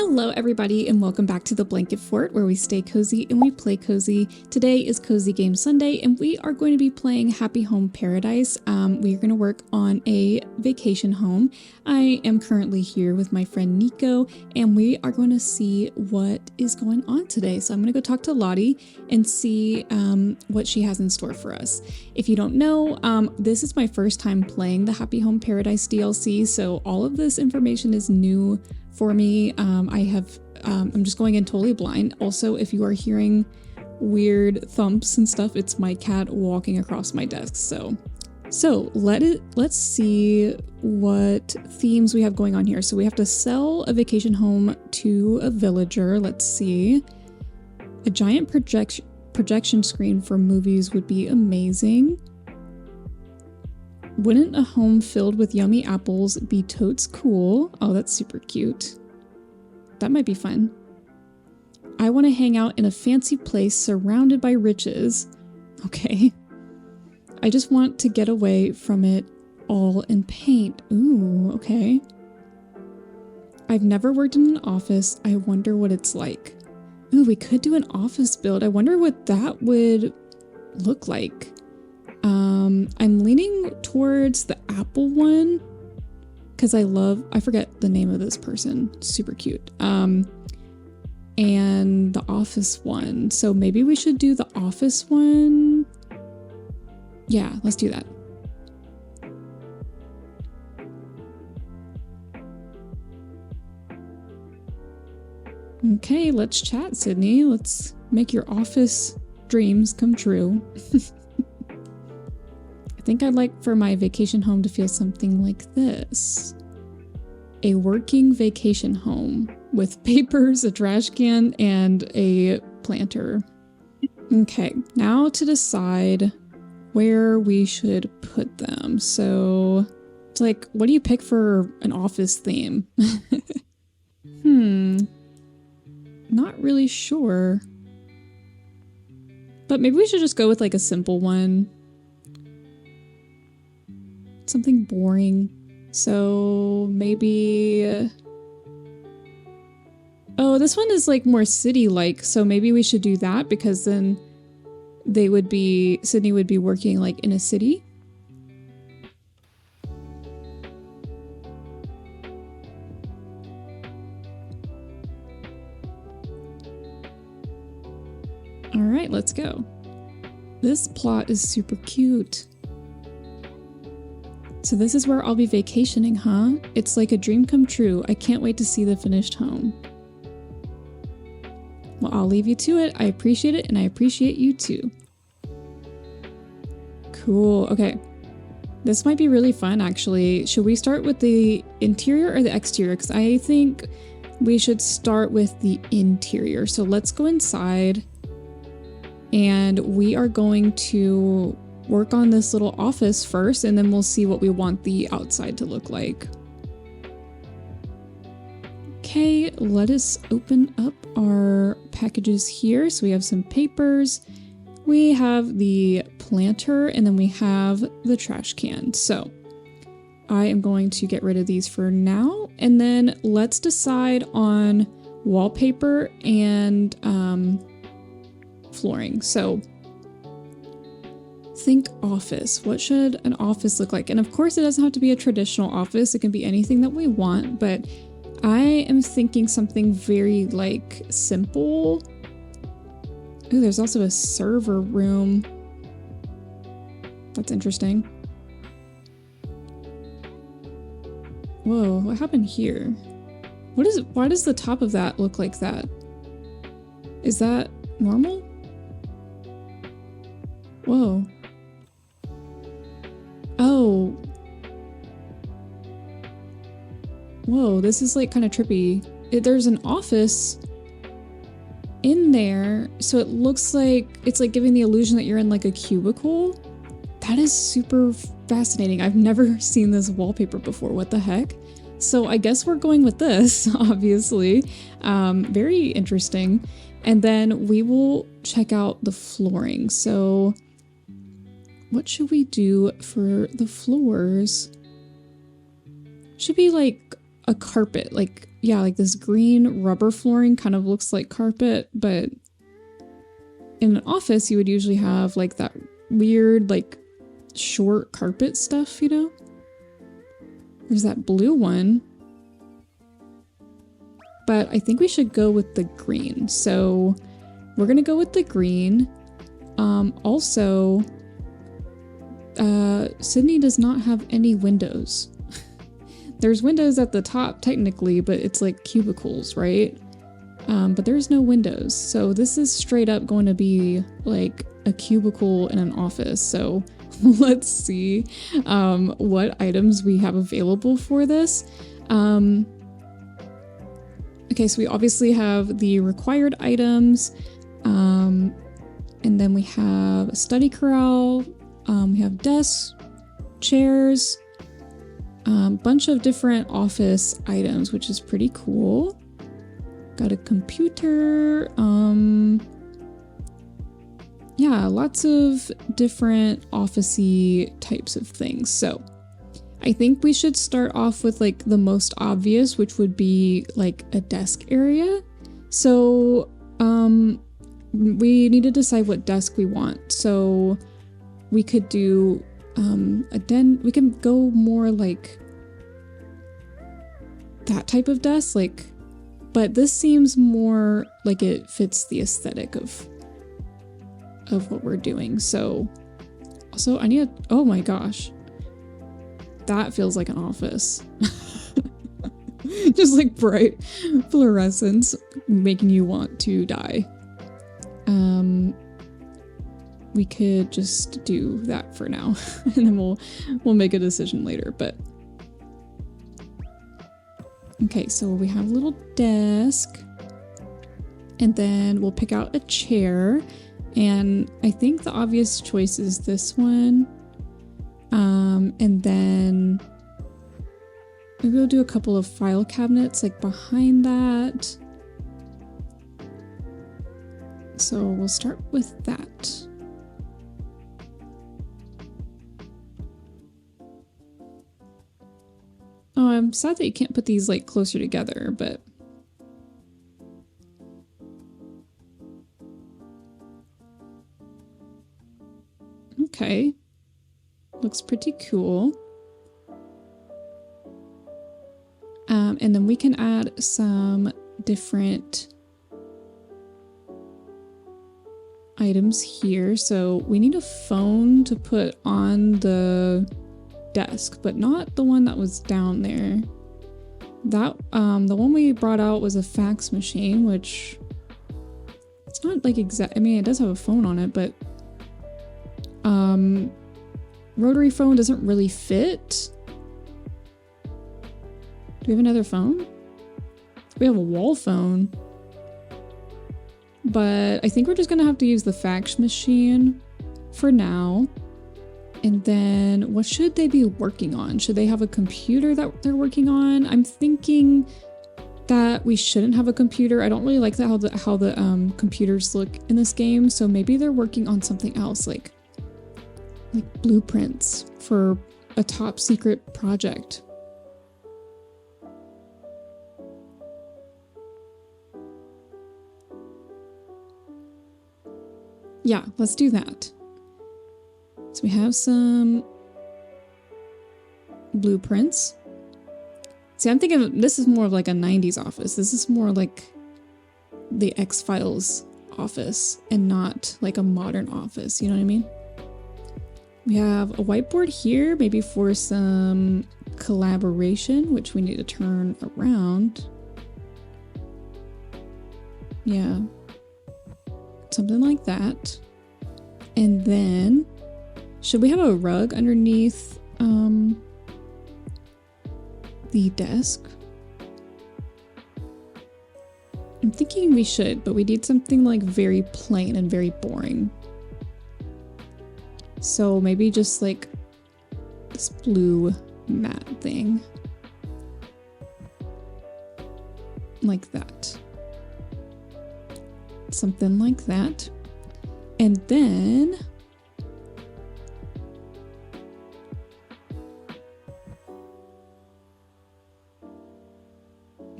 Hello everybody and welcome back to the Blanket Fort, where we stay cozy and we play cozy. Today is Cozy Game Sunday and we are going to be playing Happy Home Paradise. We are going to work on a vacation home. I am currently here with my friend Nico and we are going to see what is going on today. So I'm going to go talk to Lottie and see what she has in store for us. If you don't know, this is my first time playing the Happy Home Paradise DLC, so all of this information is new for me. I'm just going in totally blind. Also, if you are hearing weird thumps and stuff, it's my cat walking across my desk. So let's see what themes we have going on here. So we have to sell a vacation home to a villager. Let's see. A giant projection screen for movies would be amazing. Wouldn't a home filled with yummy apples be totes cool? Oh, that's super cute. That might be fun. I want to hang out in a fancy place surrounded by riches. Okay. I just want to get away from it all and paint. Ooh, okay. I've never worked in an office. I wonder what it's like. Ooh, we could do an office build. I wonder what that would look like. I'm leaning towards the apple one because I forget the name of this person. Super cute. And the office one. So maybe we should do the office one. Yeah, let's do that. Okay, let's chat, Sydney. Let's make your office dreams come true. I think I'd like for my vacation home to feel something like this. A working vacation home with papers, a trash can, and a planter. Okay, now to decide where we should put them. So it's like, what do you pick for an office theme? Not really sure. But maybe we should just go with like a simple one. Something boring. So maybe... Oh, this one is like more city-like, so maybe we should do that because then Sydney would be working like in a city. All right, let's go. This plot is super cute. So this is where I'll be vacationing, huh? It's like a dream come true. I can't wait to see the finished home. Well, I'll leave you to it. I appreciate it, and I appreciate you too. Cool. Okay. This might be really fun, actually. Should we start with the interior or the exterior? Because I think we should start with the interior. So let's go inside, and we are going to work on this little office first, and then we'll see what we want the outside to look like. Okay, let us open up our packages here. So we have some papers, we have the planter, and then we have the trash can. So I am going to get rid of these for now, and then let's decide on wallpaper and flooring. So think office. What should an office look like? And of course it doesn't have to be a traditional office. It can be anything that we want, but I am thinking something very like simple. Ooh, there's also a server room. That's interesting. Whoa, what happened here? Why does the top of that look like that? Is that normal? Whoa. Oh. Whoa, this is like kind of trippy. There's an office in there, so it looks like it's like giving the illusion that you're in like a cubicle. That is super fascinating. I've never seen this wallpaper before. What the heck? So I guess we're going with this, obviously. Very interesting. And then we will check out the flooring. So what should we do for the floors? Should be like a carpet, like, yeah, like this green rubber flooring kind of looks like carpet, but in an office you would usually have like that weird, like short carpet stuff, you know? There's that blue one, but I think we should go with the green. So we're gonna go with the green. Also, Sydney does not have any windows. There's windows at the top technically, but it's like cubicles, right? But there's no windows. So this is straight up going to be like a cubicle in an office. So let's see what items we have available for this. Okay, so we obviously have the required items. And then we have a study corral. We have desks, chairs, bunch of different office items, which is pretty cool. Got a computer. Yeah, lots of different office-y types of things. So I think we should start off with like the most obvious, which would be like a desk area. So we need to decide what desk we want. So we could do we can go more like that type of desk, like, but this seems more like it fits the aesthetic of what we're doing. So also I need oh my gosh, that feels like an office. Just like bright fluorescence making you want to die. We could just do that for now and then we'll make a decision later. But okay, so we have a little desk and then we'll pick out a chair, and I think the obvious choice is this one. And then maybe we'll do a couple of file cabinets like behind that. So we'll start with that. Oh, I'm sad that you can't put these like closer together, but okay. Looks pretty cool. And then we can add some different items here. So we need a phone to put on the desk, but not the one that was down there. That the one we brought out was a fax machine, which it's not like exact. I mean, it does have a phone on it, but rotary phone doesn't really fit. Do we have another phone? We have a wall phone, but I think we're just gonna have to use the fax machine for now. And then what should they be working on? Should they have a computer that they're working on? I'm thinking that we shouldn't have a computer. I don't really like that how the computers look in this game. So maybe they're working on something else, like blueprints for a top secret project. Yeah, let's do that. So we have some blueprints. See, I'm thinking this is more of like a 90s office. This is more like the X-Files office and not like a modern office. You know what I mean? We have a whiteboard here, maybe for some collaboration, which we need to turn around. Yeah. Something like that. And then should we have a rug underneath the desk? I'm thinking we should, but we need something like very plain and very boring. So maybe just like this blue mat thing. Like that. Something like that. And then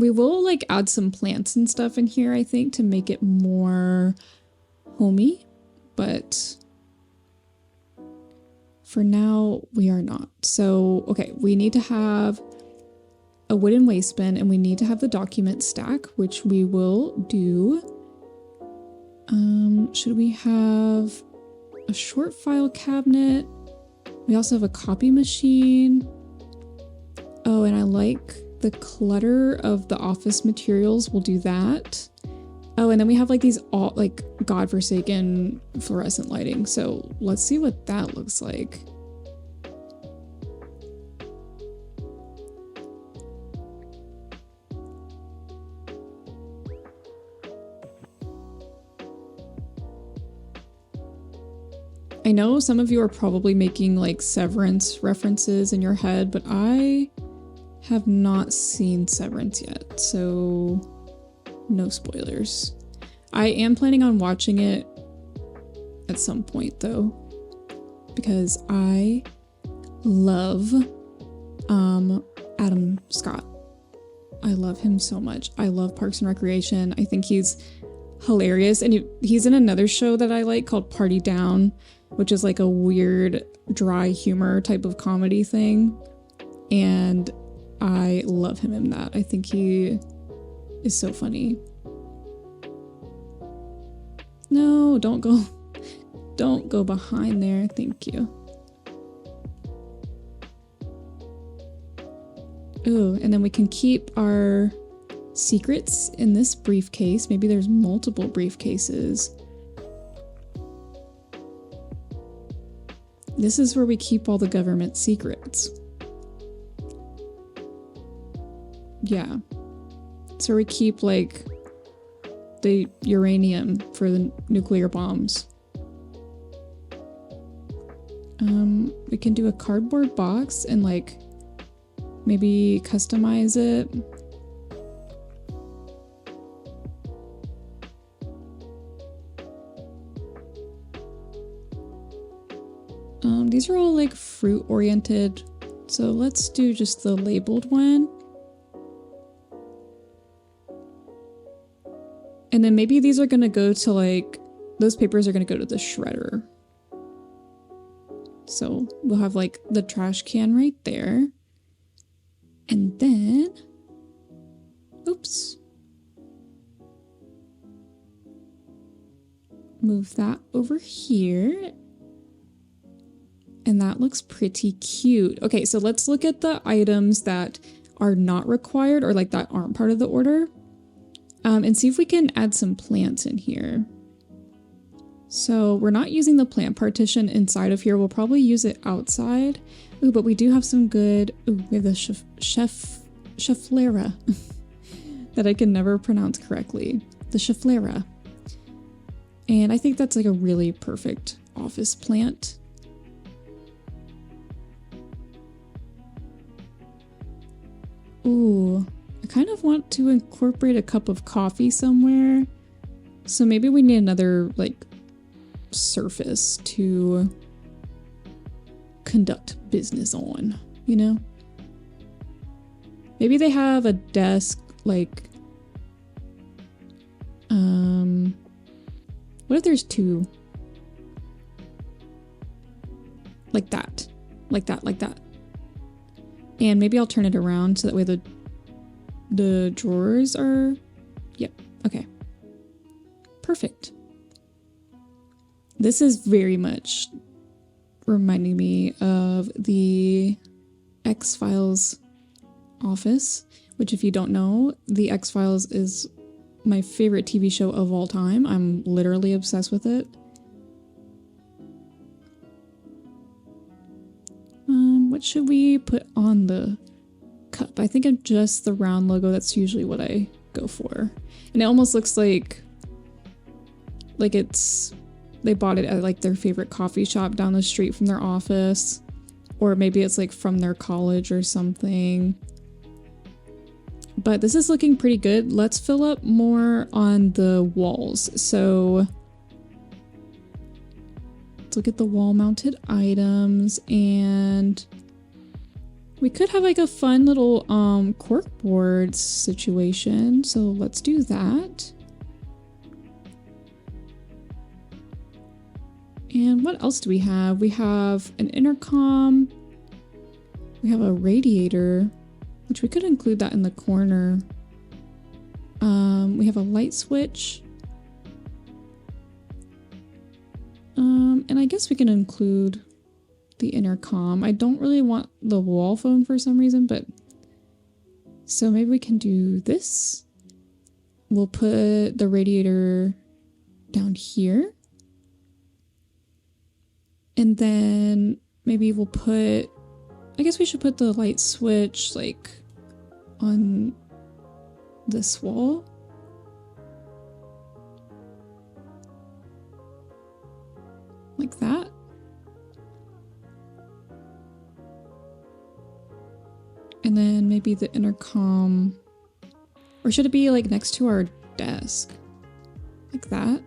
We will like add some plants and stuff in here, I think, to make it more homey, but for now we are not. So, okay, we need to have a wooden waste bin and we need to have the document stack, which we will do. Should we have a short file cabinet? We also have a copy machine. Oh, and I like the clutter of the office materials. We'll do that. Oh, and then we have like these all like godforsaken fluorescent lighting. So let's see what that looks like. I know some of you are probably making like Severance references in your head, but I have not seen Severance yet, so no spoilers. I am planning on watching it at some point though, because I love Adam Scott. I love him so much. I love Parks and Recreation. I think he's hilarious, and he's in another show that I like called Party Down, which is like a weird dry humor type of comedy thing, and I love him in that. I think he is so funny. No, don't go behind there. Thank you. Ooh, and then we can keep our secrets in this briefcase. Maybe there's multiple briefcases. This is where we keep all the government secrets. Yeah. So we keep like the uranium for the nuclear bombs. We can do a cardboard box and like maybe customize it. These are all like fruit oriented, so let's do just the labeled one. And then maybe these are gonna go to like, those papers are gonna go to the shredder. So we'll have like the trash can right there. And then, oops. Move that over here. And that looks pretty cute. Okay, so let's look at the items that are not required or like that aren't part of the order. And see if we can add some plants in here. So we're not using the plant partition inside of here. We'll probably use it outside. Ooh, but we do have some good, ooh, we have the Schefflera that I can never pronounce correctly. The Schefflera. And I think that's like a really perfect office plant. Ooh, I kind of want to incorporate a cup of coffee somewhere. So maybe we need another like surface to conduct business on, you know? Maybe they have a desk like, what if there's two? Like that, like that, like that. And maybe I'll turn it around so that way the drawers are, yep, okay. Perfect. This is very much reminding me of the X-Files office, which if you don't know, the X-Files is my favorite TV show of all time. I'm literally obsessed with it. What should we put on the cup? I think of just the round logo. That's usually what I go for. And it almost looks like it's, they bought it at like their favorite coffee shop down the street from their office. Or maybe it's like from their college or something. But this is looking pretty good. Let's fill up more on the walls. So let's look at the wall mounted items, and We could have like a fun little cork board situation, so let's do that. And what else do we have? We have an intercom. We have a radiator, which we could include that in the corner. We have a light switch. And I guess we can include the intercom. I don't really want the wall phone for some reason, but so maybe we can do this. We'll put the radiator down here. And then maybe we'll put, I guess we should put the light switch like on this wall. Like that. And then maybe the intercom, or should it be like next to our desk? Like that?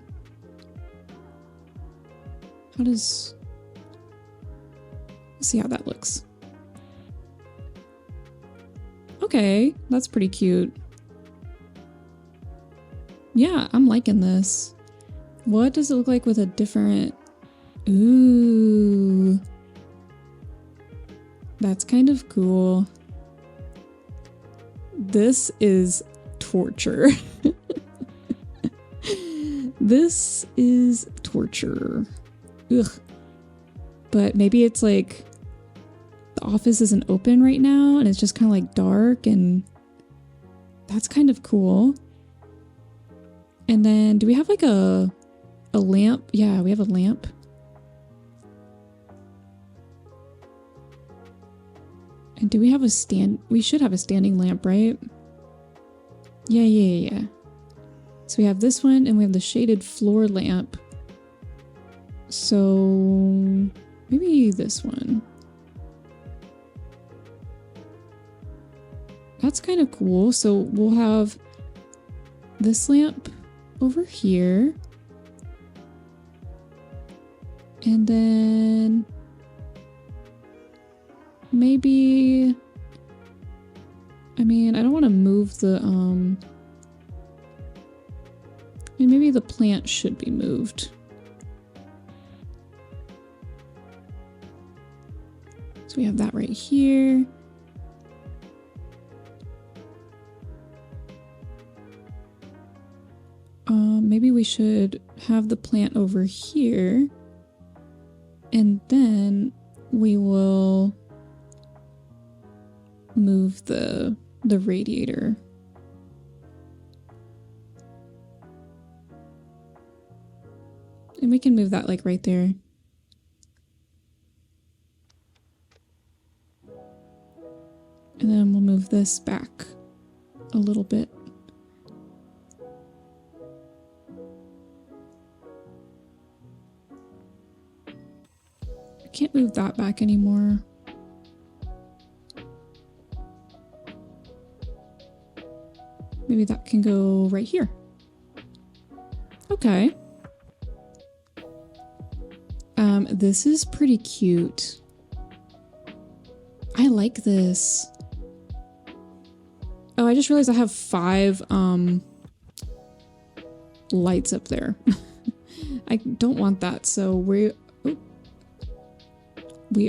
How does, let's see how that looks. Okay, that's pretty cute. Yeah, I'm liking this. What does it look like with a different, ooh. That's kind of cool. This is torture. This is torture. Ugh. But maybe it's like the office isn't open right now and it's just kind of like dark, and that's kind of cool. And then do we have like a lamp? Yeah, we have a lamp. And do we have a stand? We should have a standing lamp, right? Yeah. So we have this one and we have the shaded floor lamp. So maybe this one. That's kind of cool. So we'll have this lamp over here. And then maybe, I mean, I don't want to move the, maybe the plant should be moved. So we have that right here. Maybe we should have the plant over here. And then we will move the radiator. And we can move that like right there. And then we'll move this back a little bit. I can't move that back anymore. Maybe that can go right here. Okay. This is pretty cute. I like this. Oh, I just realized I have 5 lights up there. I don't want that, so we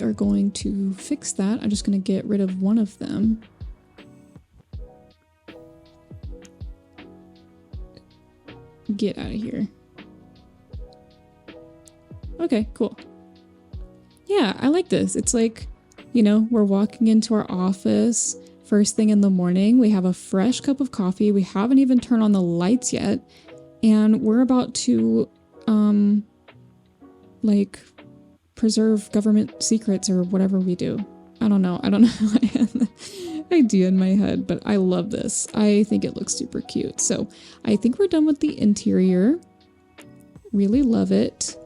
are going to fix that. I'm just going to get rid of one of them. Get out of here. Okay, cool. Yeah, I like this. It's like, you know, we're walking into our office first thing in the morning. We have a fresh cup of coffee. We haven't even turned on the lights yet. And we're about to, like, preserve government secrets or whatever we do. I don't know. I have the idea in my head, but I love this. I think it looks super cute. So I think we're done with the interior. Really love it.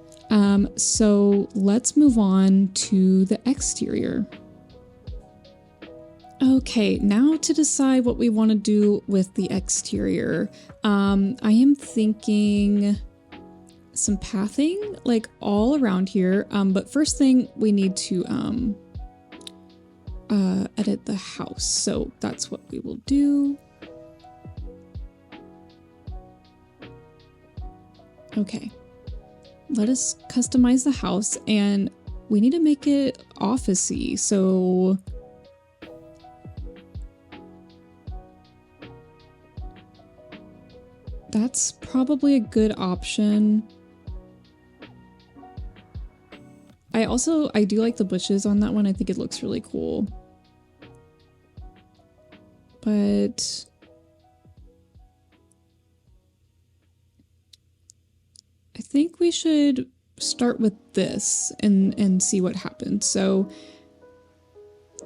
So let's move on to the exterior. Okay, now to decide what we want to do with the exterior. I am thinking some pathing like all around here. But first thing we need to edit the house. So that's what we will do. Okay, let us customize the house, and we need to make it office-y. So that's probably a good option. I do like the bushes on that one. I think it looks really cool. But I think we should start with this and see what happens. So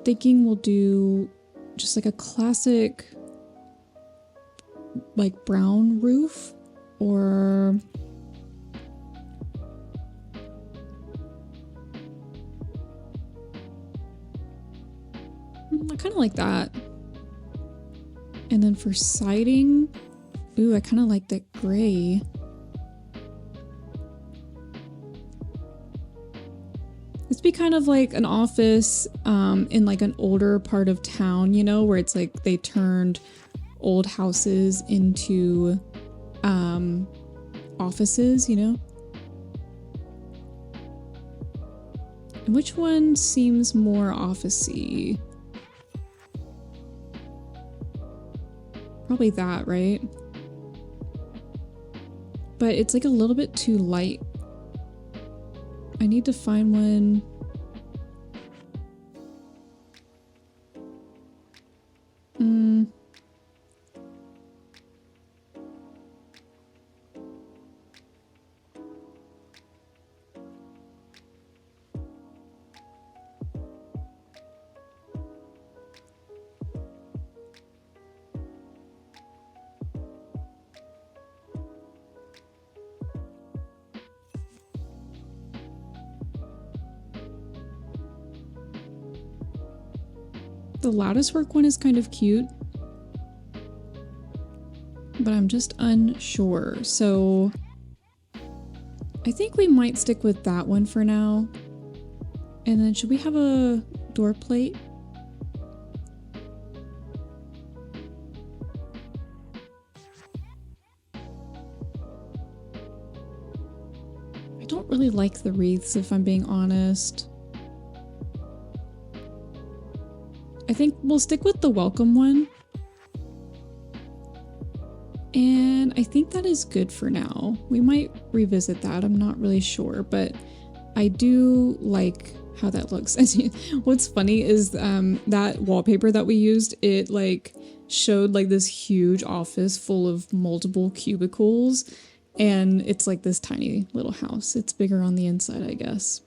thinking we'll do just like a classic like brown roof, or I kind of like that. And then for siding, ooh, I kind of like that gray. It's be kind of like an office in like an older part of town, you know, where it's like they turned old houses into offices, you know. And which one seems more office-y? Probably that, right? But it's like a little bit too light. I need to find one. The latticework one is kind of cute, but I'm just unsure. So I think we might stick with that one for now. And then should we have a door plate? I don't really like the wreaths, if I'm being honest. I think we'll stick with the welcome one. And I think that is good for now. We might revisit that, I'm not really sure, but I do like how that looks. What's funny is that wallpaper that we used, it like showed like this huge office full of multiple cubicles, and it's like this tiny little house. It's bigger on the inside, I guess.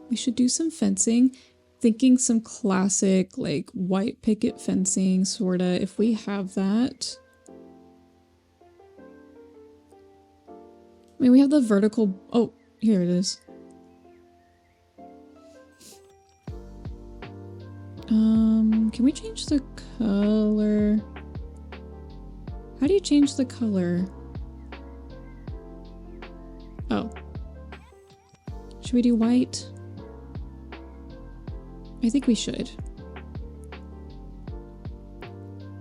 We should do some fencing. Thinking some classic like white picket fencing, sorta, if we have that. I mean, we have the vertical. Oh, here it is. Can we change the color? How do you change the color? Oh. Should we do white? I think we should.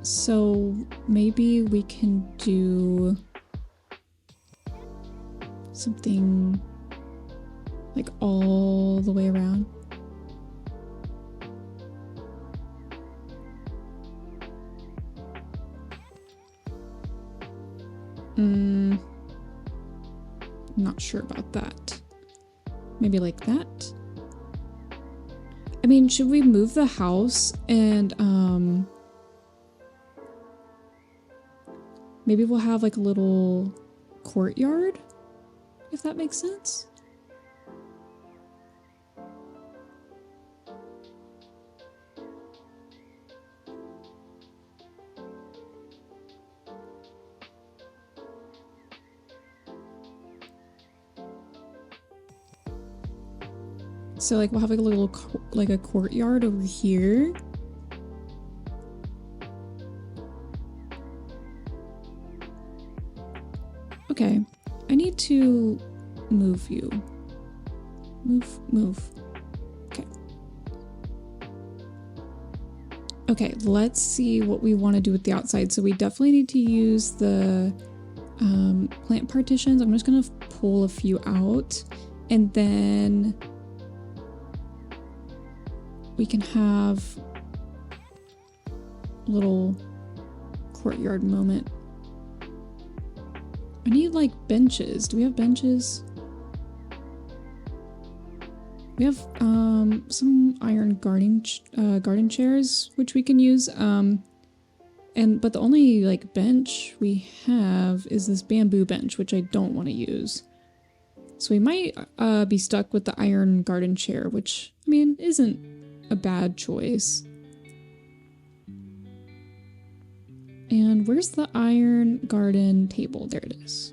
So maybe we can do something like all the way around. Not sure about that. Maybe like that. I mean, should we move the house and maybe we'll have like a little courtyard, if that makes sense? So like we'll have like a little like a courtyard over here. Okay, I need to move you. Move. Okay. Okay, let's see what we want to do with the outside. So we definitely need to use the plant partitions. I'm just going to pull a few out, and then we can have a little courtyard moment. I need like benches. Do we have benches? We have some iron garden chairs which we can use. But the only like bench we have is this bamboo bench, which I don't want to use. So we might be stuck with the iron garden chair, which I mean isn't a bad choice. And where's the iron garden table? There it is.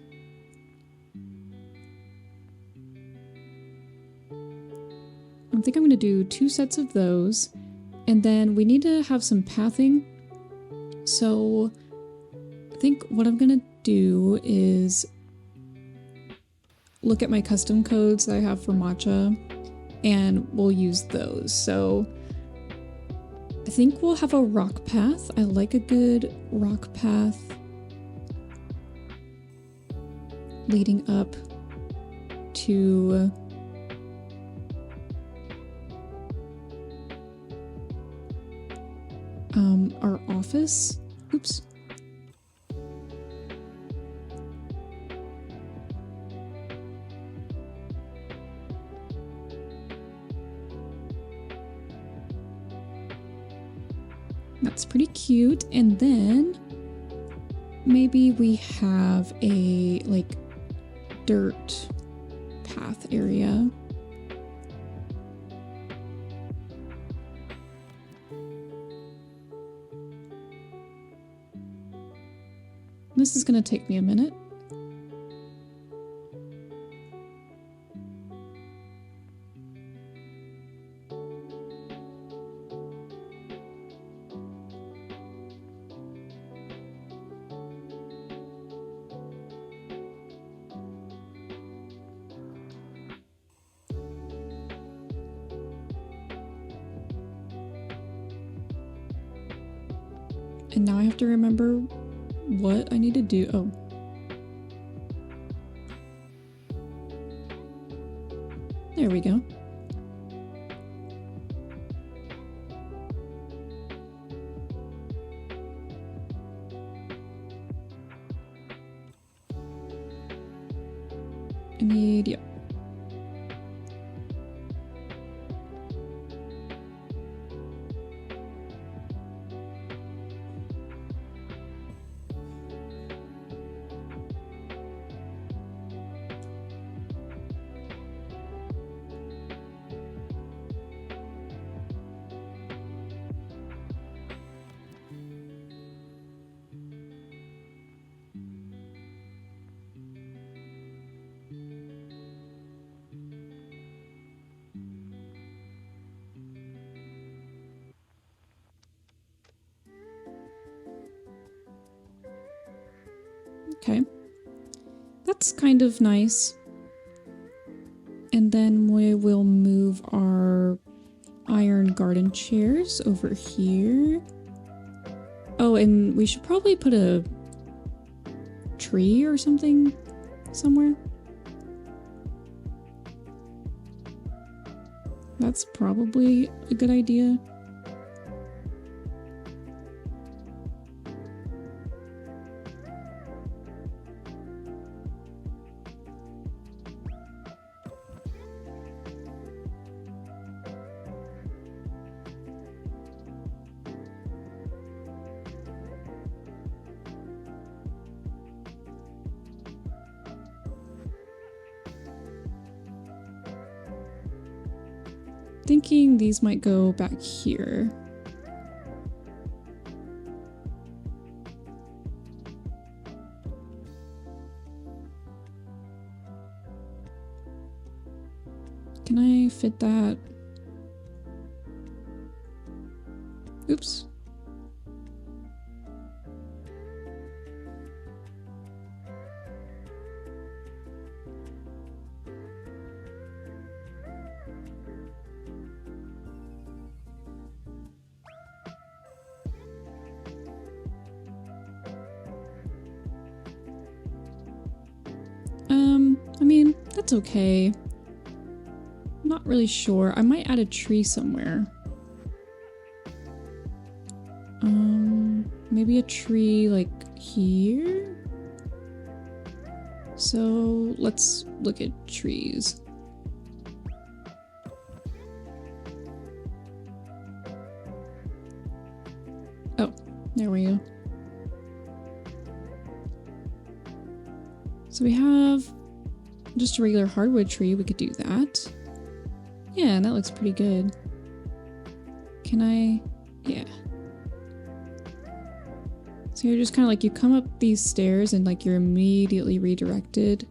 I think I'm going to do 2 sets of those. And then we need to have some pathing. So I think what I'm going to do is look at my custom codes that I have for matcha, and we'll use those. So I think we'll have a rock path. I like a good rock path leading up to our office. Oops. That's pretty cute. And then maybe we have a like dirt path area. This is going to take me a minute. And now I have to remember what I need to do. Oh. There we go. I need, yep. Okay, that's kind of nice. And then we will move our iron garden chairs over here. Oh, and we should probably put a tree or something somewhere. That's probably a good idea. Thinking these might go back here. Can I fit that? Oops. that's okay. I'm not really sure. I might add a tree somewhere. Maybe a tree like here? So let's look at trees. Oh, there we go. So we have just a regular hardwood tree. We could do that. Yeah, that looks pretty good. Can I? Yeah. So you're just kind of like, you come up these stairs and like you're immediately redirected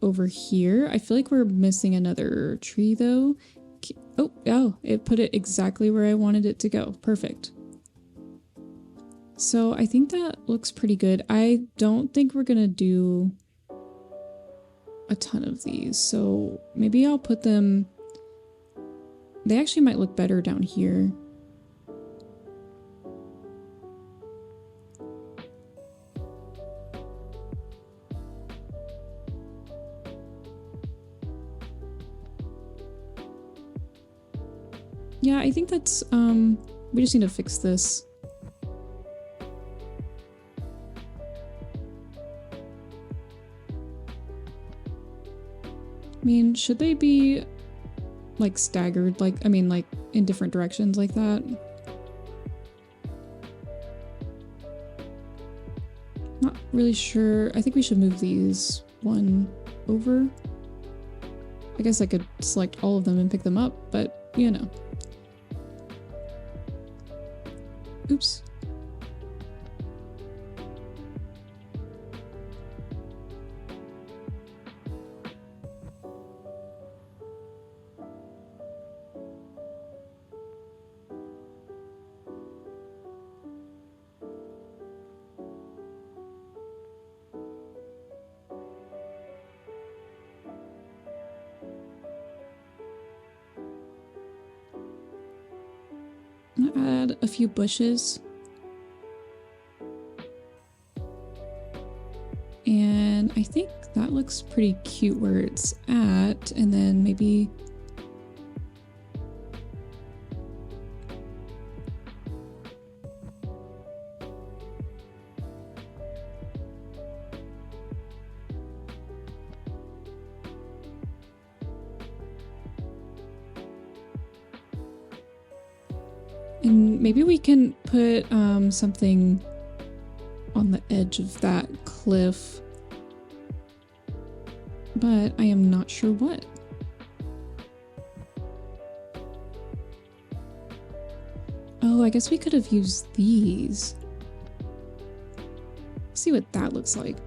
over here. I feel like we're missing another tree though. Oh, it put it exactly where I wanted it to go. Perfect. So I think that looks pretty good. I don't think we're gonna do a ton of these. So maybe I'll put them, they actually might look better down here. Yeah, I think that's, we just need to fix this. I mean, should they be, like, staggered? Like, I mean, like, in different directions like that? Not really sure. I think we should move these one over. I guess I could select all of them and pick them up, but, you know. Oops. I'm gonna add a few bushes. And I think that looks pretty cute where it's at, and then maybe we can put something on the edge of that cliff, but I am not sure what. Oh, I guess we could have used these. Let's see what that looks like.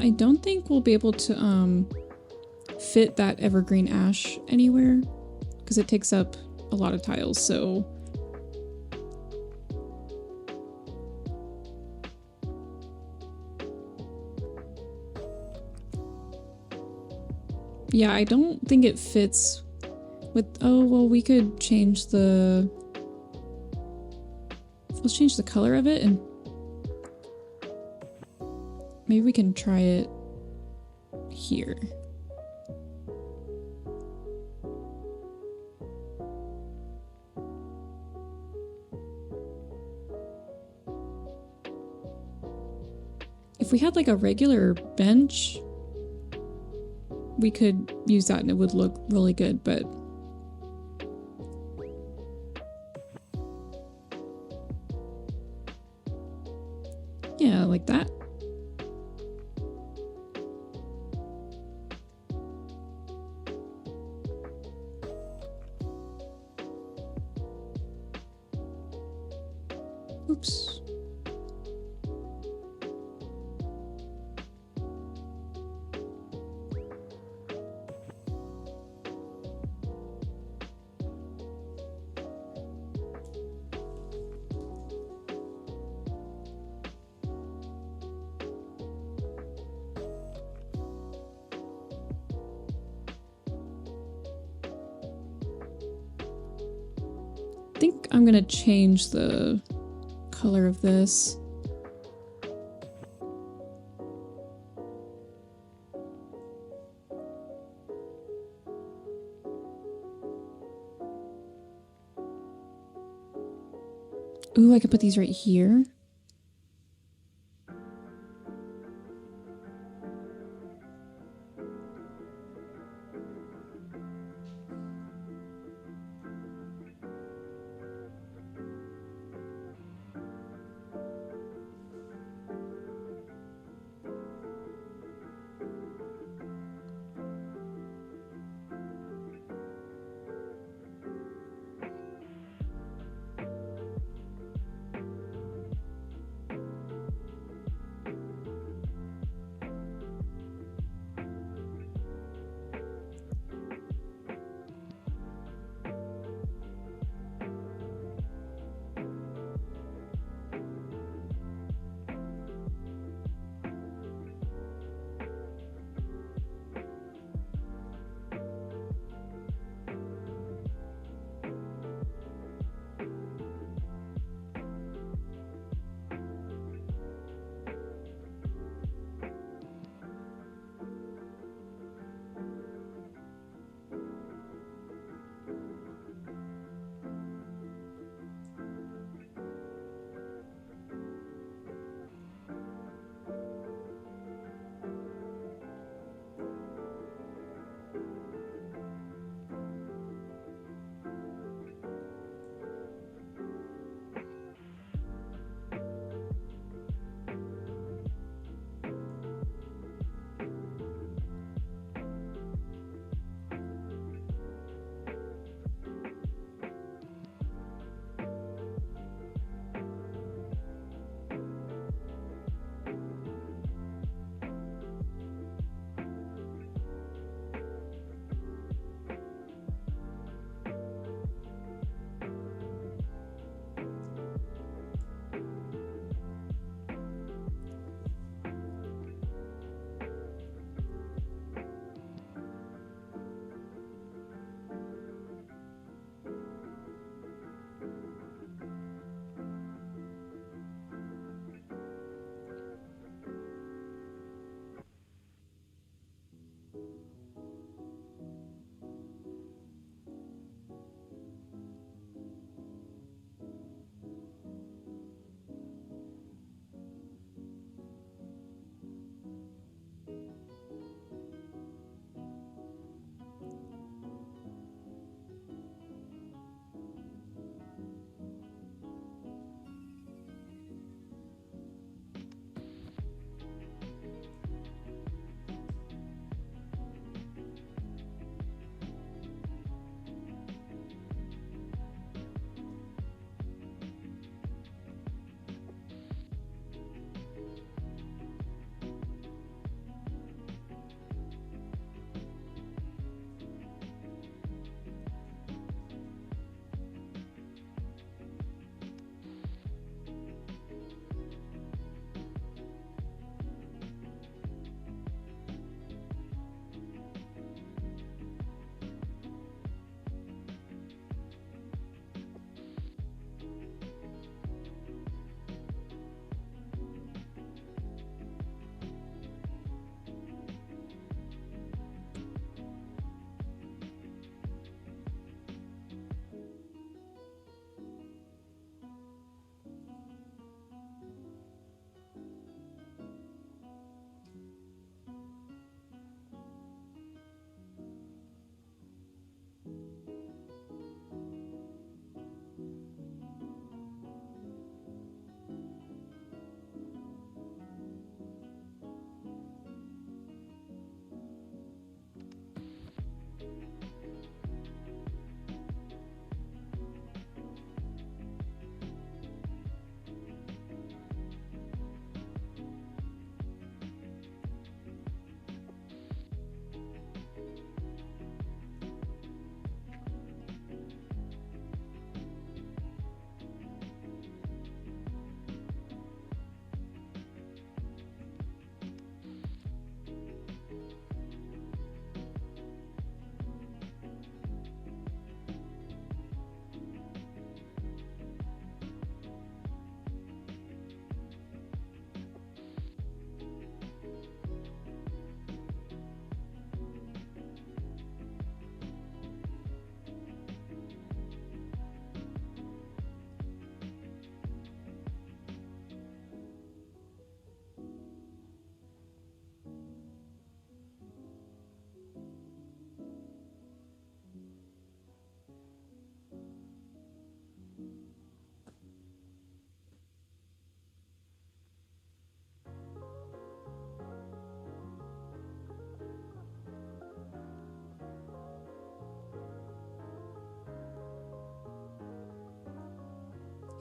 I don't think we'll be able to fit that evergreen ash anywhere because it takes up a lot of tiles, so yeah, I don't think it fits with, oh well, we could change the, let's change the color of it and maybe we can try it here. If we had like a regular bench, we could use that and it would look really good, but like that. Oops. I think I'm gonna change the color of this. Ooh, I could put these right here.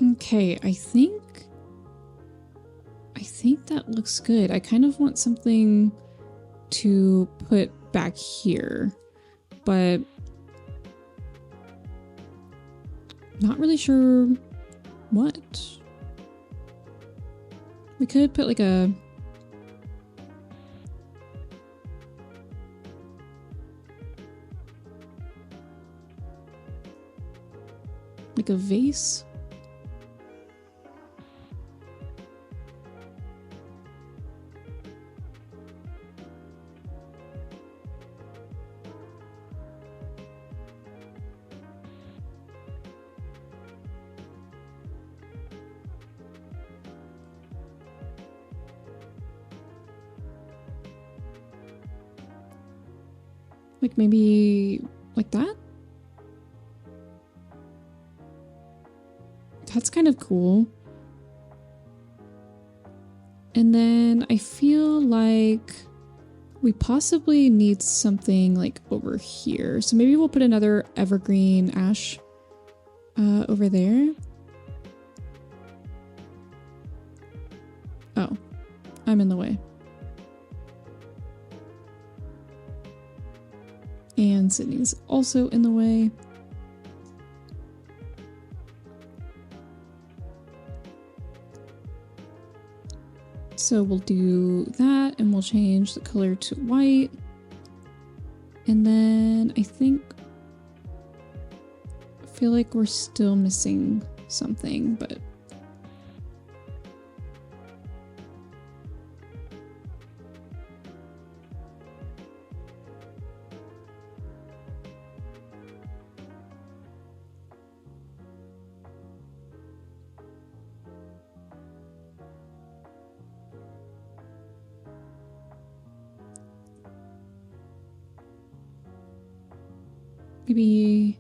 Okay, I think that looks good. I kind of want something to put back here, but not really sure what. We could put like a vase. Like maybe like that? That's kind of cool. And then I feel like we possibly need something like over here. So maybe we'll put another evergreen ash over there. Oh, I'm in the way. And Sydney's also in the way. So we'll do that and we'll change the color to white. And then I feel like we're still missing something, but maybe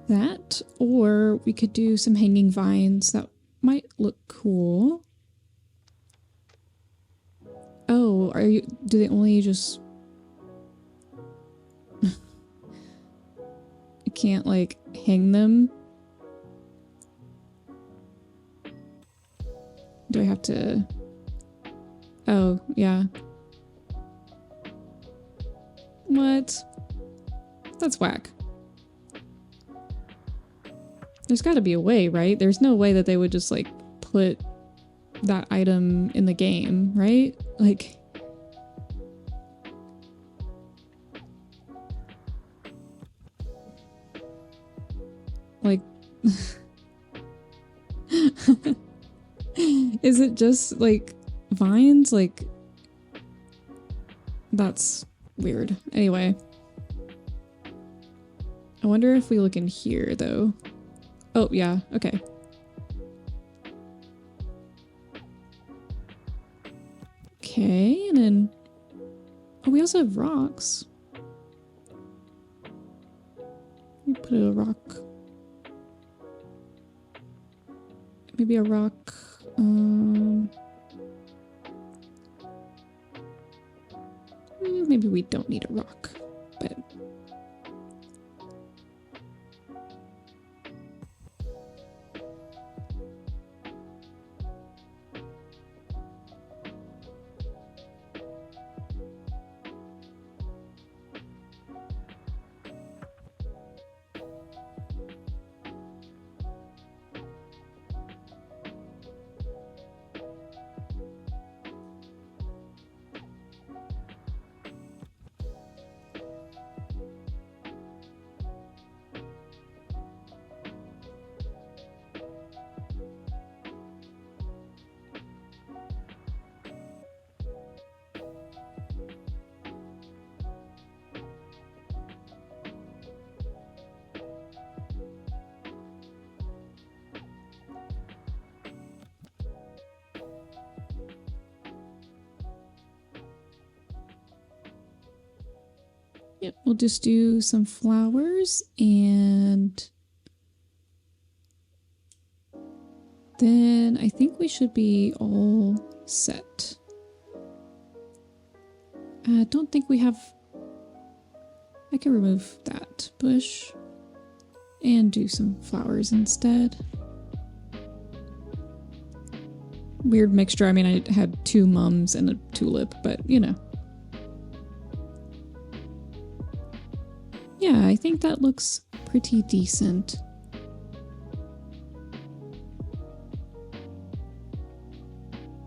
that, or we could do some hanging vines. That might look cool. Oh, do they only just... You can't like hang them? Do I have to... Oh, yeah. What? That's whack. There's got to be a way, right? There's no way that they would just like put that item in the game, right? Like... Like... Is it just like vines? Like... That's weird. Anyway. I wonder if we look in here, though. Oh, yeah. Okay. Okay, and then... Oh, we also have rocks. We put a rock... Maybe a rock... Maybe we don't need a rock, but... Yep, we'll just do some flowers and then I think we should be all set. I don't think we have... I can remove that bush. And do some flowers instead. Weird mixture. I mean, I had 2 mums and a tulip, but you know. Yeah, I think that looks pretty decent.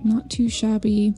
Not too shabby.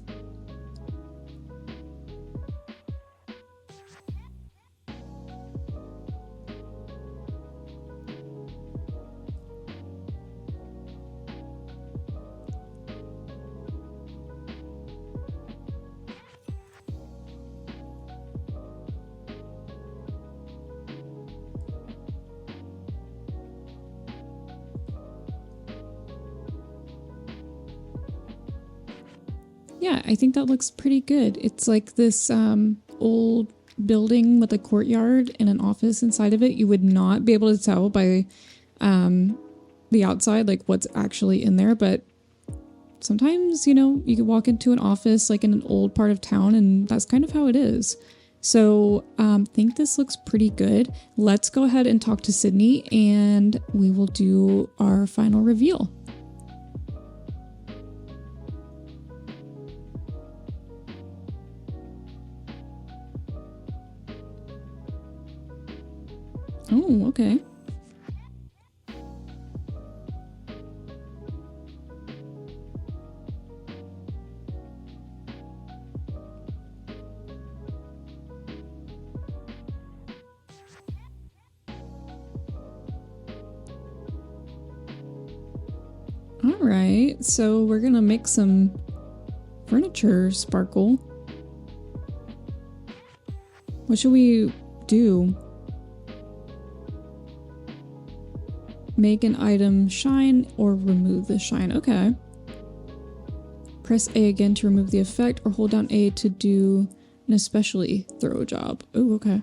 Yeah, I think that looks pretty good. It's like this old building with a courtyard and an office inside of it. You would not be able to tell by the outside like what's actually in there, but sometimes, you know, you could walk into an office like in an old part of town and that's kind of how it is. So I think this looks pretty good. Let's go ahead and talk to Sydney and we will do our final reveal. Oh, okay. All right, so we're gonna make some furniture sparkle. What should we do? Make an item shine or remove the shine. Okay. Press A again to remove the effect or hold down A to do an especially thorough job. Oh, okay.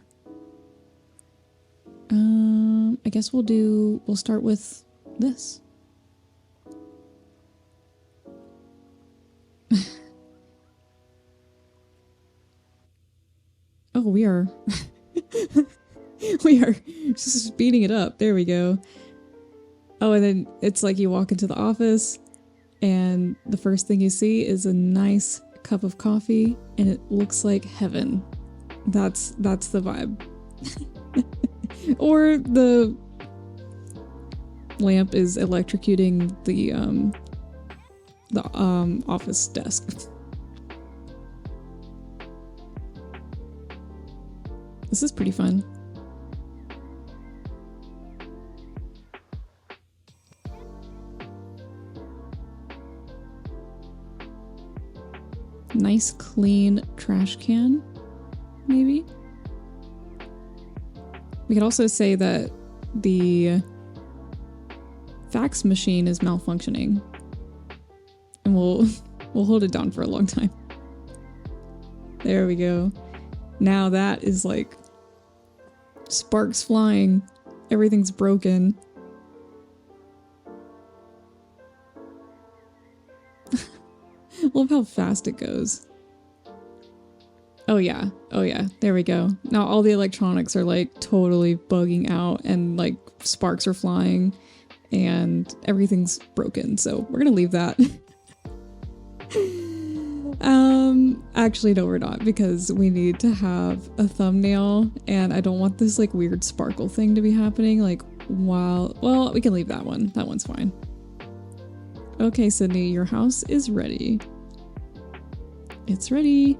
I guess we'll start with this. Oh, we are we are just speeding it up. There we go. Oh, and then it's like you walk into the office and the first thing you see is a nice cup of coffee and it looks like heaven. That's the vibe. Or the lamp is electrocuting the office desk. This is pretty fun. Nice clean trash can, maybe? We could also say that the fax machine is malfunctioning. And we'll hold it down for a long time. There we go. Now that is like sparks flying. Everything's broken. Love how fast it goes. Oh yeah. Oh yeah. There we go. Now all the electronics are like totally bugging out and like sparks are flying and everything's broken. So we're gonna leave that. Actually no, we're not, because we need to have a thumbnail and I don't want this like weird sparkle thing to be happening like while, well, we can leave that one. That one's fine. Okay, Sydney, your house is ready. It's ready.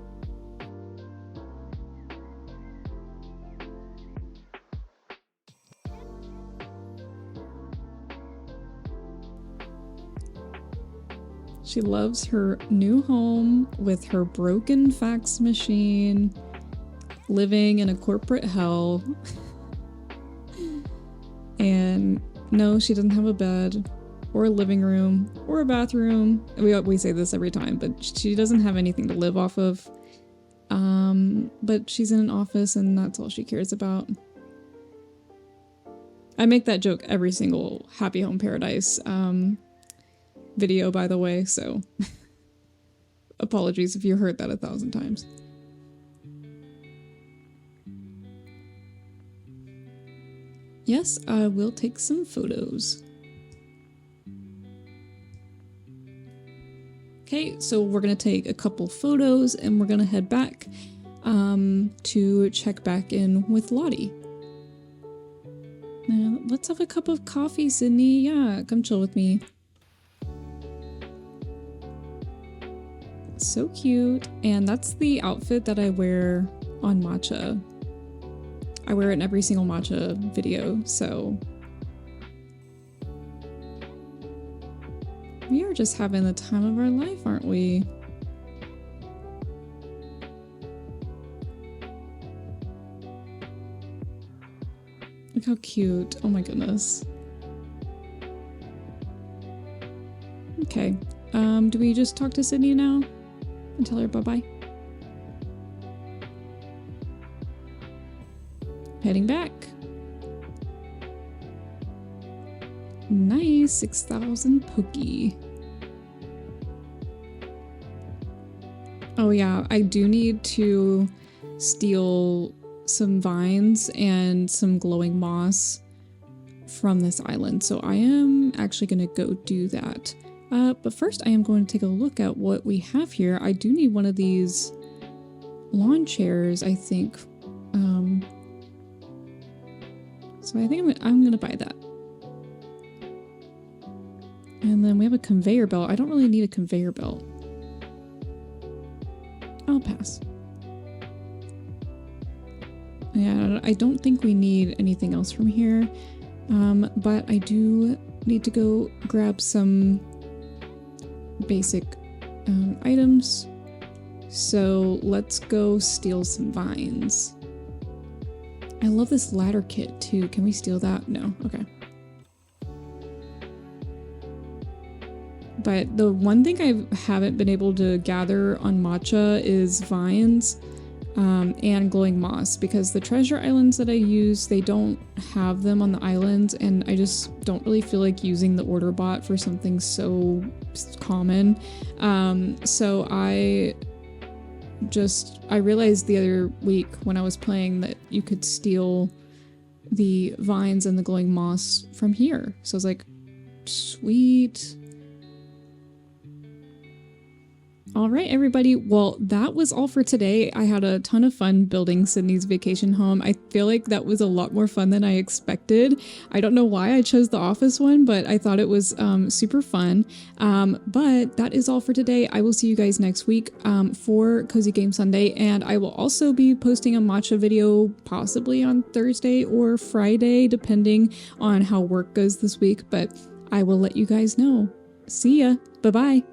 She loves her new home with her broken fax machine, living in a corporate hell. And no, she doesn't have a bed or a living room or a bathroom. We say this every time, but she doesn't have anything to live off of. But she's in an office and that's all she cares about. I make that joke every single Happy Home Paradise video, by the way, so apologies if you heard that 1,000 times. Yes, I will take some photos. Okay, so we're gonna take a couple photos and we're gonna head back to check back in with Lottie. Now, let's have a cup of coffee, Sydney. Yeah, come chill with me. So cute. And that's the outfit that I wear on Matcha. I wear it in every single Matcha video, so we are just having the time of our life, aren't we? Look how cute. Oh my goodness. Okay. Do we just talk to Sydney now and tell her bye-bye? Heading back. Nice, 6,000 Pokey. Oh yeah, I do need to steal some vines and some glowing moss from this island, so I am actually going to go do that. But first I am going to take a look at what we have here. I do need one of these lawn chairs, I think. So I think I'm gonna buy that. And then we have a conveyor belt. I don't really need a conveyor belt. I'll pass. Yeah, I don't think we need anything else from here. But I do need to go grab some basic items. So let's go steal some vines. I love this ladder kit too. Can we steal that? No. Okay. But the one thing I haven't been able to gather on Matcha is vines and glowing moss, because the treasure islands that I use, they don't have them on the islands, and I just don't really feel like using the order bot for something so common. So I realized the other week when I was playing that you could steal the vines and the glowing moss from here. So I was like, sweet. All right, everybody. Well, that was all for today. I had a ton of fun building Sydney's vacation home. I feel like that was a lot more fun than I expected. I don't know why I chose the office one, but I thought it was super fun. But that is all for today. I will see you guys next week for Cozy Game Sunday, and I will also be posting a matcha video possibly on Thursday or Friday, depending on how work goes this week, but I will let you guys know. See ya. Bye-bye.